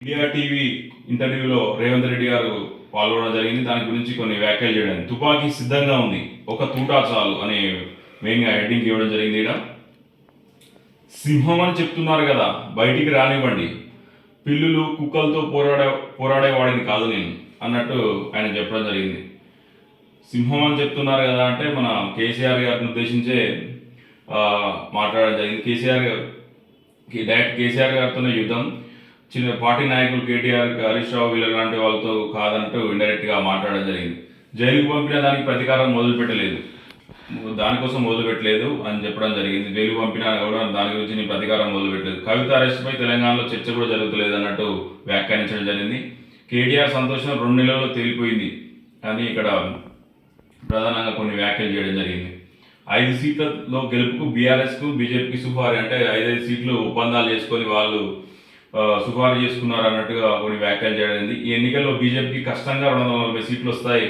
India TV ఇంటర్వ్యూలో రేవంత్ రెడ్డి గారు పాల్గొనడం జరిగింది. దాని గురించి కొన్ని వ్యాఖ్యలు చేయడం. తుపాకీ సిద్ధంగా ఉంది, ఒక తూటా చాలు అనే మెయిన్గా హెడ్డింగ్ ఇవ్వడం జరిగింది. ఇక్కడ సింహం అని చెప్తున్నారు కదా, బయటికి రానివ్వండి, పిల్లులు కుక్కలతో పోరాడేవాడిని కాదు నేను అన్నట్టు ఆయన చెప్పడం జరిగింది. సింహం అని చెప్తున్నారు కదా అంటే మన కేసీఆర్ గారిని ఉద్దేశించే మాట్లాడడం జరిగింది. డైరెక్ట్ కేసీఆర్ గారితోనే యుద్ధం, చిన్న పార్టీ నాయకులు కేటీఆర్, హరీష్ రావు వీళ్ళ లాంటి వాళ్ళతో కాదంటూ ఇండైరెక్ట్గా మాట్లాడడం జరిగింది. జైలుకు పంపిన దానికి ప్రతీకారం దానికోసం మొదలుపెట్టలేదు అని చెప్పడం జరిగింది. జైలుకు పంపినా కూడా దాని గురించి నేను ప్రతీకారం మొదలుపెట్టలేదు. కవిత అరెస్ట్పై తెలంగాణలో చర్చ కూడా జరుగుతలేదు అన్నట్టు వ్యాఖ్యానించడం జరిగింది. కేటీఆర్ సంతోషం 2 నెలల్లో తేలిపోయింది అని ఇక్కడ ప్రధానంగా కొన్ని వ్యాఖ్యలు చేయడం జరిగింది. 5 సీట్లలో గెలుపుకు బీఆర్ఎస్కు బీజేపీకి సుఫారీ, అంటే 5 సీట్లు ఒప్పందాలు చేసుకొని వాళ్ళు సుఫారీ చేసుకున్నారు అన్నట్టుగా కొన్ని వ్యాఖ్యలు చేయడం. ఈ ఎన్నికల్లో బీజేపీకి కష్టంగా 240 సీట్లు వస్తాయి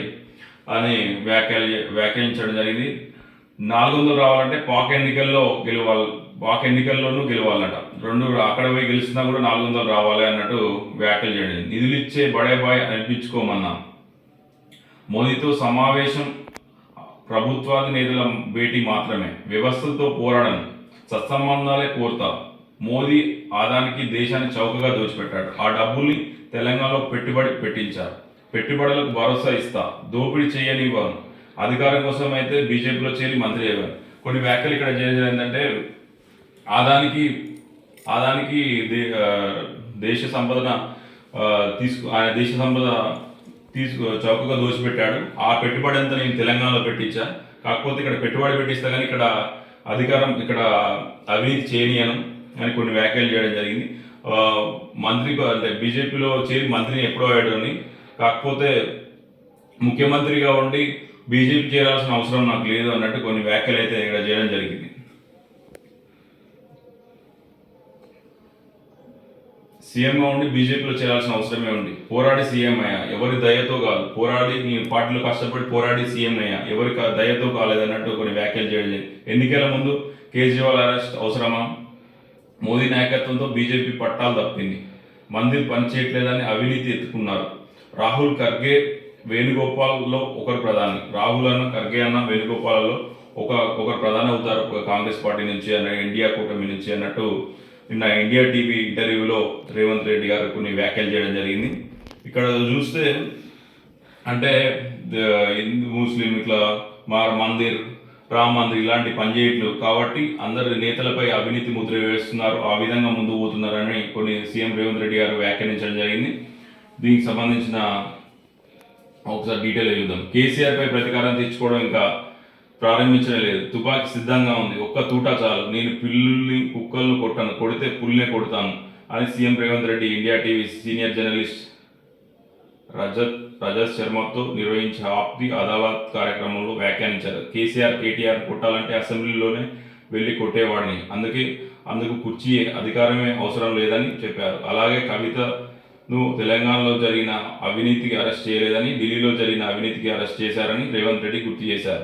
అని వ్యాఖ్యానించడం జరిగింది. 400 రావాలంటే పాక్ ఎన్నికల్లోనూ గెలవాలట. 2 అక్కడ పోయి గెలిచినా కూడా 400 రావాలి అన్నట్టు వ్యాఖ్యలు చేయడం. నిధులు ఇచ్చే బడే బాయ్ అనిపించుకోమన్నా, మోదీతో సమావేశం ప్రభుత్వాది నేతల భేటీ మాత్రమే, వ్యవస్థలతో పోరాడను, సత్సంబంధాలే కోరుతా, మోదీ ఆదానికి దేశాన్ని చౌకగా దోచిపెట్టాడు, ఆ డబ్బుల్ని తెలంగాణలో పెట్టుబడి పెట్టించారు, పెట్టుబడులకు భరోసా ఇస్తా, దోపిడీ చేయనివ్వను, అధికారం కోసం అయితే బీజేపీలో చేరి మంత్రి అయ్యారు. కొన్ని వ్యాఖ్యలు ఇక్కడ చేయడం ఏంటంటే ఆదానికి దేశ సంపదన ఆయన దేశ సంపద చౌకగా దోచిపెట్టాడు, ఆ పెట్టుబడి అంతా నేను తెలంగాణలో పెట్టించా, కాకపోతే ఇక్కడ పెట్టుబడి పెట్టిస్తా కానీ ఇక్కడ అవినీతి చేయనియను అని కొన్ని వ్యాఖ్యలు చేయడం జరిగింది. మంత్రి అంటే బీజేపీలో చేరి మంత్రిని ఎప్పుడో అయ్యాడని, కాకపోతే ముఖ్యమంత్రిగా ఉండి బీజేపీ చేరాల్సిన అవసరం నాకు లేదు అన్నట్టు కొన్ని వ్యాఖ్యలు అయితే ఇక్కడ చేయడం జరిగింది. సీఎంగా ఉండి బీజేపీలో చేరాల్సిన అవసరమే ఉంది, పోరాడి సీఎం అయ్యా, ఎవరి దయతో కాదు, పోరాడి నీ పార్టీలో కష్టపడి పోరాడి సీఎం అయ్యా, ఎవరి దయతో కాలేదన్నట్టు కొన్ని వ్యాఖ్యలు చేయడం జరిగింది. ఎన్నికల ముందు కేజ్రీవాల్ అరెస్ట్ అవసరమా, మోదీ నాయకత్వంతో బీజేపీ పట్టాలు తప్పింది, మందిర్ పనిచేయట్లేదని అవినీతి ఎత్తుకున్నారు, రాహుల్ ఖర్గే వేణుగోపాల్లో ఒకరు ప్రధాని, రాహుల్ అన్న ఖర్గే అన్న వేణుగోపాల్లో ఒకరు ప్రధాని అవుతారు కాంగ్రెస్ పార్టీ నుంచి అన్న ఇండియా కూటమి నుంచి అన్నట్టు నిన్న ఇండియా టీవీ ఇంటర్వ్యూలో రేవంత్ రెడ్డి గారు కొన్ని వ్యాఖ్యలు చేయడం జరిగింది. ఇక్కడ చూస్తే అంటే హిందూ ముస్లిం ఇట్లా మందిర్, రామ్ మందిర్ ఇలాంటి పనిచేయట్లు కాబట్టి అందరు నేతలపై అవినీతి ముద్ర వేస్తున్నారు, ఆ విధంగా ముందుకు పోతున్నారని కొన్ని సీఎం రేవంత్ రెడ్డి గారు వ్యాఖ్యానించడం జరిగింది. దీనికి సంబంధించిన ఒకసారి డీటెయిల్ చూద్దాం. కేసీఆర్పై ప్రతీకారం తెచ్చుకోవడం ఇంకా ప్రారంభించడం లేదు, తుపాకీ సిద్ధంగా ఉంది, ఒక్క తూటా చాలు, నేను పిల్లుల్ని కుక్కలను కొట్టను, కొడితే పుల్నే కొడతాను అని CM Revanth Reddy India TV senior journalist Rajat శర్మతో నిర్వహించే ఆప్ది అదాలత్ కార్యక్రమంలో వ్యాఖ్యానించారు. కేటీఆర్ కొట్టాలంటే అసెంబ్లీలోనే వెళ్ళి కొట్టేవాడిని, అందుకు కుర్చీ అధికారమే అవసరం లేదని చెప్పారు. అలాగే కవితను తెలంగాణలో జరిగిన అవినీతికి అరెస్ట్ చేయలేదని, ఢిల్లీలో జరిగిన అవినీతికి అరెస్ట్ చేశారని రేవంత్ రెడ్డి గుర్తు చేశారు.